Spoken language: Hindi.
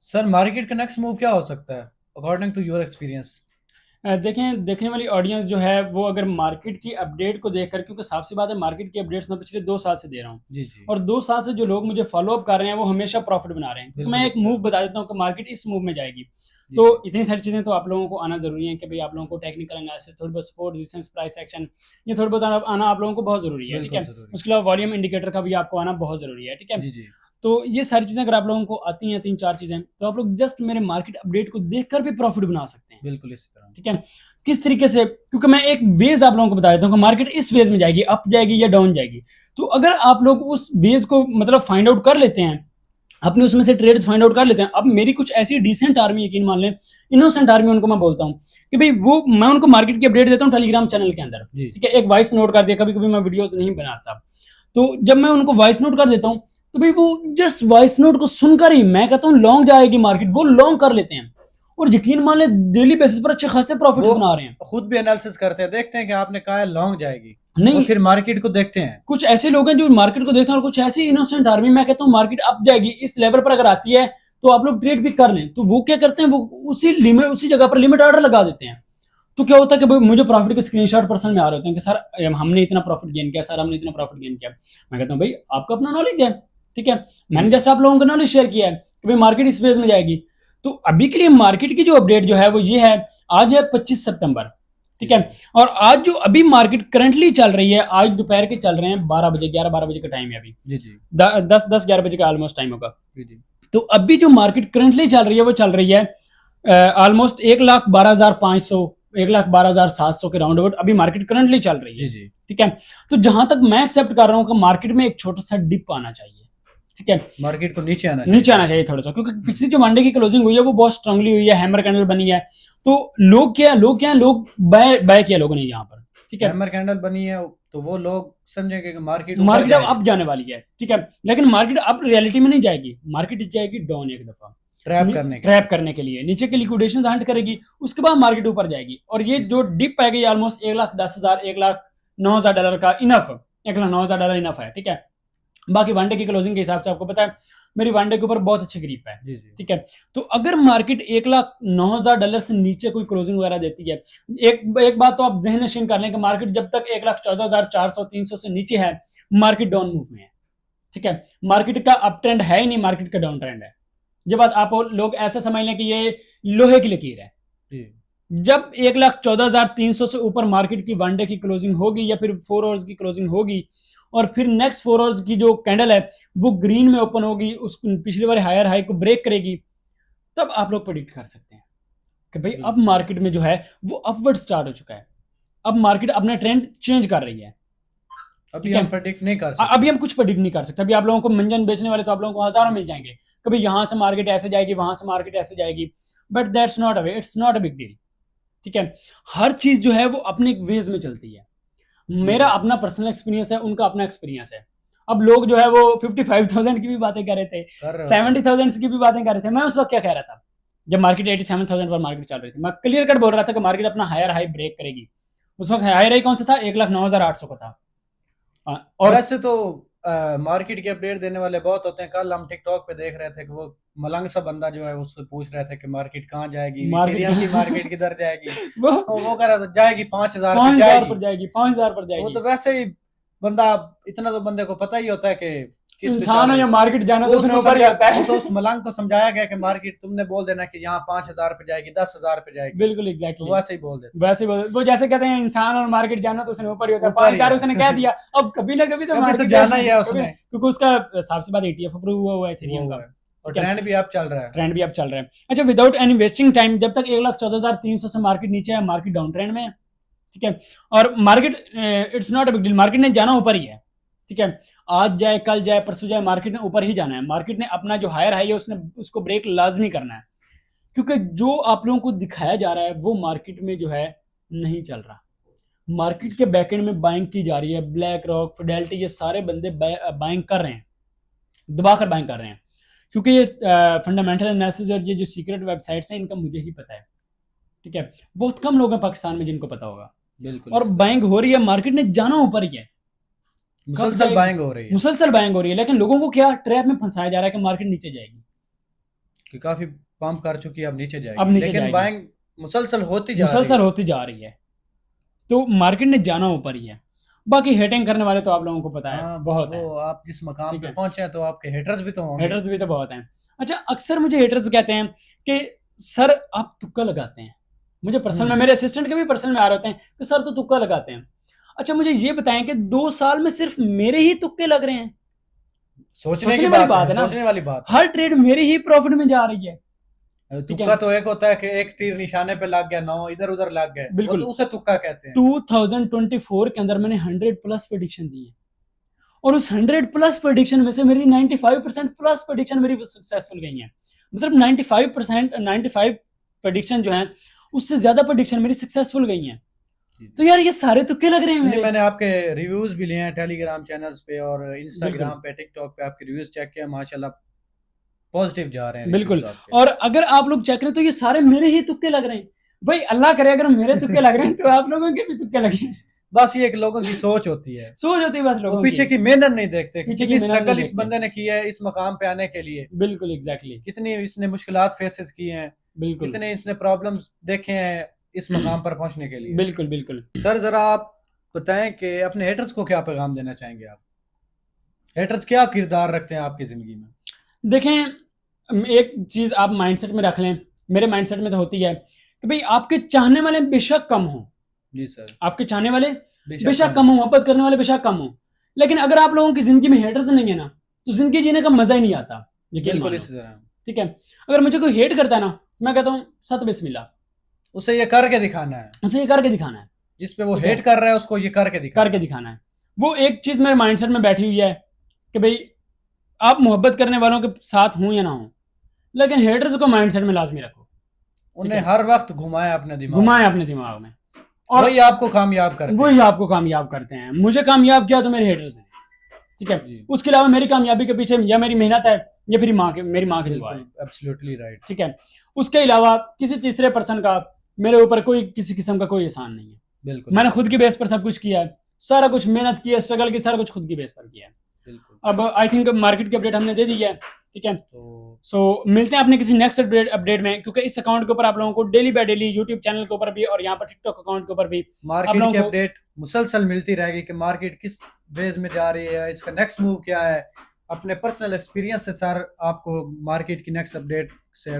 सर मार्केट का नेक्स्ट मूव क्या हो सकता है अकॉर्डिंग टू योर एक्सपीरियंस? देखें, देखने वाली ऑडियंस जो है वो अगर मार्केट की अपडेट को देखकर, क्योंकि साफ सी बात है मार्केट की अपडेट्स मैं पिछले 2 साल से दे रहा हूँ। जी जी। और 2 साल से जो लोग मुझे फॉलो अप कर रहे हैं वो हमेशा प्रॉफिट बना रहे हैं, क्योंकि मैं बिल्कुल एक इसी मूव तरह। बता देता हूँ कि मार्केट इस मूव में जाएगी। जी तो जी। इतनी सारी चीज़ें तो आप लोगों को आना जरूरी है कि भाई आप लोगों को टेक्निकल एनालिसिस, थोड़ी बहुत सपोर्ट, रेजिस्टेंस, प्राइस एक्शन, ये थोड़ी बहुत आना आप लोगों को बहुत जरूरी है, ठीक बिल्कुल है। जरूरी। उसके अलावा वॉल्यूम इंडिकेटर का भी आपको आना बहुत जरूरी है, ठीक है। जी जी। तो ये सारी चीज़ें अगर आप लोगों को आती हैं, 3-4 चीज़ें, तो आप लोग जस्ट मेरे मार्केट अपडेट को देखकर भी प्रॉफिट बना सकते हैं, बिल्कुल इसी तरह। ठीक है। किस तरीके से, क्योंकि मैं एक वेज आप लोगों को बता देता हूँ कि मार्केट इस वेज में जाएगी, अप जाएगी या डाउन जाएगी। तो अगर आप लोग उस वेज को मतलब फाइंड आउट कर लेते हैं, अपने उसमें से ट्रेड फाइंड आउट कर लेते हैं। अब मेरी कुछ ऐसी डिसेंट आर्मी, यकीन मान लें इनोसेंट आर्मी उनको मैं बोलता हूँ कि भाई वो मैं उनको मार्केट की अपडेट देता हूँ टेलीग्राम चैनल के अंदर, जी ठीक है। एक वॉइस नोट कर दिया, कभी कभी मैं वीडियोस नहीं बनाता, तो जब मैं उनको वॉइस नोट कर देता हूँ तो भाई वो जस्ट वॉइस नोट को सुनकर ही मैं कहता हूँ लॉन्ग जाएगी मार्केट, वो लॉन्ग कर लेते हैं। और यकीन मान ले डेली बेसिस पर अच्छे खासे प्रॉफिट्स वो बना रहे हैं। खुद भी एनालिसिस करते हैं, देखते हैं कि आपने कहा है लॉन्ग जाएगी, वो नहीं, फिर मार्केट को देखते हैं। कुछ ऐसे लोग हैं जो मार्केट को देखते हैं, और कुछ ऐसी इनोसेंट आर्मी, मैं कहता हूँ मार्केट अप जाएगी इस लेवल पर अगर आती है तो आप लोग ट्रेड भी कर लें, तो वो क्या करते हैं, वो उसी लिमिट, उसी जगह पर लिमिट ऑर्डर लगा देते हैं। तो क्या होता है कि भाई मुझे प्रॉफिट के स्क्रीनशॉट पर्सन में आ रहे होते हैं कि सर हमने इतना प्रॉफिट गेन किया, सर हमने इतना प्रॉफिट गेन किया। मैं कहता हूँ भाई आपका अपना नॉलेज है, ठीक है। जी मैंने जस्ट आप लोगों को नॉलेज शेयर किया है कि भाई मार्केट इस फेज में जाएगी। तो अभी के लिए मार्केट की जो अपडेट जो है वो ये है, आज है 25 सितंबर, जी ठीक है। जी। और आज जो अभी मार्केट करंटली चल रही है, आज दोपहर के चल रहे हैं 12 बजे, 11-12 बजे का टाइम है अभी। जी जी। 10-11 बजे का ऑलमोस्ट टाइम होगा। जी जी। तो अभी जो मार्केट करंटली चल रही है वो चल रही है ऑलमोस्ट 1,12,500, 1,12,700 के राउंड अबाउट अभी मार्केट करंटली चल रही जी है, जी। ठीक है। तो जहां तक मैं एक्सेप्ट कर रहा हूं कि मार्केट में एक छोटा सा डिप आना चाहिए, ठीक है। मार्केट को नीचे आना नीचे चाहिए। आना चाहिए थोड़ा सा, क्योंकि पिछली जो वनडे की क्लोजिंग हुई है वो बहुत स्ट्रांगली हुई है, हैमर कैंडल बनी है। तो लोग बाय बाय किया लोगों ने यहाँ पर, ठीक है। हैमर कैंडल बनी है तो वो लोग समझेंगे कि मार्केट ऊपर मार्केट अब जाएगी। अप जाने वाली है, ठीक है। लेकिन मार्केट अब रियलिटी में नहीं जाएगी, मार्केट जाएगी डाउन एक दफा, ट्रैप करने के ट्रैप लिए। करने के लिए, नीचे के लिक्विडेशन हंट करेगी, उसके बाद मार्केट ऊपर जाएगी। और ये जो डिप आएगी ऑलमोस्ट 1,10,000, 1,09,000 डॉलर का इनफ, 1,09,000 डॉलर इनफ है, ठीक है। बाकी वनडे की क्लोजिंग के हिसाब से आपको पता है मेरी वनडे के ऊपर बहुत अच्छी ग्रिप है, जी जी। ठीक है। तो अगर मार्केट 1,09,000 डॉलर से नीचे कोई क्लोजिंग वगैरह देती है, एक एक बात तो आप जहन नशीन कर लें कि मार्केट जब तक 1,14,400, 300 से नीचे है, मार्केट डाउन मूव में है, ठीक है। मार्केट का अप ट्रेंड है ही नहीं, मार्केट का डाउन ट्रेंड है। ये बात आप लोग ऐसा समझ लें कि ये लोहे की लकीर है। जी। जब 1,14,300 से ऊपर मार्केट की वनडे की क्लोजिंग होगी या फिर 4 आवर्स की क्लोजिंग होगी, और फिर नेक्स्ट 4 आवर्स की जो कैंडल है वो ग्रीन में ओपन होगी, उस पिछली बार हायर हाई को ब्रेक करेगी, तब आप लोग प्रोडिक्ट कर सकते हैं कि भाई अब बिल्कुल। मार्केट में जो है वो अपवर्ड स्टार्ट हो चुका है। अब मार्केट अपना ट्रेंड चेंज कर रही है, अभी ठीक है। हम प्रेडिक्ट नहीं कर अभी सकते। हम कुछ प्रेडिक्ट नहीं कर सकते। अभी आप लोगों को मंजन बेचने वाले तो आप लोगों को हजारों मिल जाएंगे, कभी यहां से मार्केट ऐसे जाएगी, वहां से मार्केट ऐसे जाएगी, but that's not a way, it's not a big deal, ठीक है। हर चीज जो है वो अपने एक वेज में चलती है। जी मेरा जी। अपना पर्सनल एक्सपीरियंस है, उनका अपना एक्सपीरियंस है। अब लोग जो है वो 55,000 की भी बातें कर रहे थे, कर रहे होते हैं। 70,000 की भी बातें कर रहे थे। मैं उस वक्त क्या कह रहा था जब मार्केट 87,000 पर मार्केट चल रही थी, मैं क्लियर कट बोल रहा था कि मार्केट अपना हायर हाई ब्रेक करेगी। उस वक्त हायर हाई कौन सा था, 1,09,800 का था। और वैसे तो मार्केट की अपडेट देने वाले बहुत होते हैं। कल हम टिकटॉक पे देख रहे थे कि वो मलंग सा बंदा जो है उससे पूछ रहे थे कि मार्केट कहाँ जाएगी, मार्केट इथेरियम की मार्केट किधर जाएगी। वो तो वो कह रहा था जाएगी 5,000 पे 5,000 जाएगी। पर जाएगी, 5,000 पर वो जाएगी। तो वैसे ही बंदा, इतना तो बंदे को पता ही होता है कि किस पे चल इंसान हो रही या है। मार्केट, जाना वो तो उसने उसको ऊपर ही समझा, होता वो है। तो उस मलंग को समझाया गया कि मार्केट तुमने बोल देना कि यहाँ 5,000 पे जाएगी, 10,000 पे जाएगी। बिल्कुल तो एग्जैक्टली वैसे ही बोल देता वैसे वो जैसे कहते हैं इंसान और मार्केट जाना तो उसने ऊपर ही होता है, है, ऊपर पांच ही हजार उसने कह है। दिया, अब कभी ना कभी तो कभी तो मार्केट जाना ही जाएगी, है कभी उसने। क्योंकि उसका साफ सी बात एटीएफ अप्रूव हुआ है वो इथेरियम का, हुआ है और ठीक है। ट्रेंड भी अब चल रहा है। ट्रेंड भी अब चल रहा है। अच्छा, विदाउट एनी वेस्टिंग टाइम, जब तक 1,14,300 से मार्केट नीचे है, मार्केट डाउन ट्रेंड में है, ठीक है। और market it's not a big deal, market ने जाना ऊपर ही है, ठीक है। आज जाए, कल जाए, परसों जाए, मार्केट ने ऊपर ही जाना है। मार्केट ने अपना जो हायर हाई है उसने उसको ब्रेक लाजमी करना है, क्योंकि जो आप लोगों को दिखाया जा रहा है वो मार्केट में जो है नहीं चल रहा। मार्केट के बैकएंड में बाइंग की जा रही है, ब्लैक रॉक, फिडेलिटी, ये सारे बंदे बाइंग कर रहे हैं, दबाकर बाइंग कर रहे हैं, क्योंकि ये फंडामेंटल एनालिसिस और ये जो सीक्रेट वेबसाइट्स हैं इनका मुझे ही पता है, ठीक है। बहुत कम लोग हैं पाकिस्तान में जिनको पता होगा। बिल्कुल और इसी तरह। बाइंग हो रही है, मार्केट ने जाना ऊपर ही है। कब मुसलसल जाएगी, बाइंग हो रही है। मुसलसल बाइंग हो रही है, लेकिन लोगों को क्या ट्रैप में फंसाया जा रहा है कि मार्केट नीचे जाएगी। कि काफी पंप कर चुकी है, अब नीचे अब जाएगी, नीचे लेकिन जाएगी, बाइंग मुसलसल होती जा रही मुसलसल है। होती जा रही है, तो मार्केट ने जाना ऊपर ही है। बाकी हेटिंग करने वाले तो आप लोगों को पता है हाँ, बहुत वो हैं, आप जिस मकाम ठीक पे है, पहुंचे हैं तो आपके हेटर्स भी तो होंगे। हेटर्स भी तो बहुत हैं। अच्छा, अक्सर मुझे हेटर्स कहते हैं कि सर आप तुक्का लगाते हैं। मुझे पर्सनल में, हम्म। मेरे असिस्टेंट के भी पर्सनल में आ रहे होते हैं कि सर तो तुक्का लगाते हैं। अच्छा मुझे ये बताएं कि 2 साल में सिर्फ मेरे ही तुक्के लग रहे हैं? सोचने की सोचने वाली बात है, बात है ना, सोचने वाली बात हर ट्रेड मेरे ही प्रॉफिट में जा रही है, है। ठीक है, तुक्का तो एक होता है कि एक तीर निशाने पे लग गया, 9 इधर उधर लग गए, वो बिल्कुल। तो उसे तुक्का कहते हैं। 2024 के अंदर मैंने 100+ प्रेडिक्शन दी है, और उस 100+ प्रेडिक्शन में से मेरी 95% प्लस प्रेडिक्शन मेरी सक्सेसफुल गई है। मतलब 95%, 95 प्रेडिक्शन जो है उससे ज्यादा प्रेडिक्शन मेरी सक्सेसफुल गई हैं। तो यार ये सारे तुक्के लग रहे हैं नहीं, मेरे। मैंने आपके रिव्यूज भी लिए हैं टेलीग्राम चैनल्स पे और बिल्कुल, इंस्टाग्राम पे, टिकटॉक पे आपके रिव्यूज चेक किया, माशाल्लाह पॉजिटिव जा रहे हैं बिल्कुल। रिव्यूज आपके। और अगर आप लोग चेक करें तो ये सारे मेरे ही तुक्के लग रहे हैं। भाई अल्लाह करे अगर मेरे तुक्के लग रहे हैं तो आप लोगों के भी तुक्के लगे हैं। बस ये एक लोगों की सोच होती है, सोच होती है बस वो लोगों पीछे की, की मेहनत नहीं देखते कि पीछे की कितनी मेहनत नहीं स्ट्रगल इस देखते। बंदे ने की है इस मकाम पे आने के लिए, बिल्कुल, एग्जैक्टली, कितनी इसने मुश्किलात फेसेस की हैं, बिल्कुल, कितने इसने प्रॉब्लम्स देखे हैं इस मकाम पर पहुंचने के लिए। बिल्कुल, बिल्कुल। सर जरा आप बताएं कि अपने हेटर्स को क्या पैगाम देना चाहेंगे आप? हेटर्स क्या किरदार रखते हैं आपकी जिंदगी में? देखें, एक चीज आप माइंडसेट में रख लें, मेरे माइंडसेट में तो होती है कि भाई आपके चाहने वाले बेशक कम हो, जी सर। आपके चाहने वाले बेशक बेशक कम कम हो। हो, मोहब्बत करने वाले बेशक कम हो, लेकिन अगर आप लोगों की जिंदगी में हेटर्स नहीं है ना, तो जिंदगी जीने का मजा ही नहीं आता, यकीन मान बिल्कुल लो, इसी तरह ठीक है। अगर मुझे कोई हेट करता है ना, मैं कहता हूँ सत बिस्मिल्लाह, उसे ये करके दिखाना है, उसे ये करके दिखाना है, जिस पे वो ठीक हेट है, कर रहा है उसको ये करके दिखाना करके है। दिखाना है। वो एक चीज मेरे माइंडसेट में बैठी हुई है कि भाई आप मोहब्बत करने वालों के साथ हूं या ना हो, लेकिन हेटर्स को माइंडसेट में लाजमी रखो, ठीक उन्हें है, हर वक्त घुमाए अपने दिमाग घुमाएं में, अपने दिमाग में, और वही आपको कामयाब करते वही हैं। आपको कामयाब करते हैं। मुझे कामयाब किया तो मेरे हेटर्स ने, ठीक है। जी, उसके अलावा मेरी कामयाबी के पीछे या मेरी मेहनत है या फिर मेरी माँ की दुआ बिल्कुल है, एब्सोल्युटली राइट। ठीक है। उसके अलावा किसी तीसरे पर्सन का मेरे ऊपर कोई किसी किस्म का कोई एहसान नहीं है। बिल्कुल मैंने इसी खुद की तरह। बेस पर सब कुछ किया है, सारा कुछ मेहनत की है, स्ट्रगल की, सारा कुछ खुद की बेस पर किया है। बिल्कुल। अब आई थिंक मार्केट की अपडेट हमने दे दी है, ठीक है। तो सो मिलते हैं अपने किसी नेक्स्ट अपडेट में, क्योंकि इस अकाउंट के ऊपर आप लोगों को daily by daily YouTube channel के ऊपर भी और यहाँ पर टिकटॉक अकाउंट के ऊपर भी आप मार्केट लोगों की को, अपडेट मुसलसल मिलती रहेगी कि मार्केट किस बेस में जा रही है, इसका नेक्स्ट मूव क्या है। अपने पर्सनल एक्सपीरियंस से सर आपको मार्केट की नेक्स्ट अपडेट से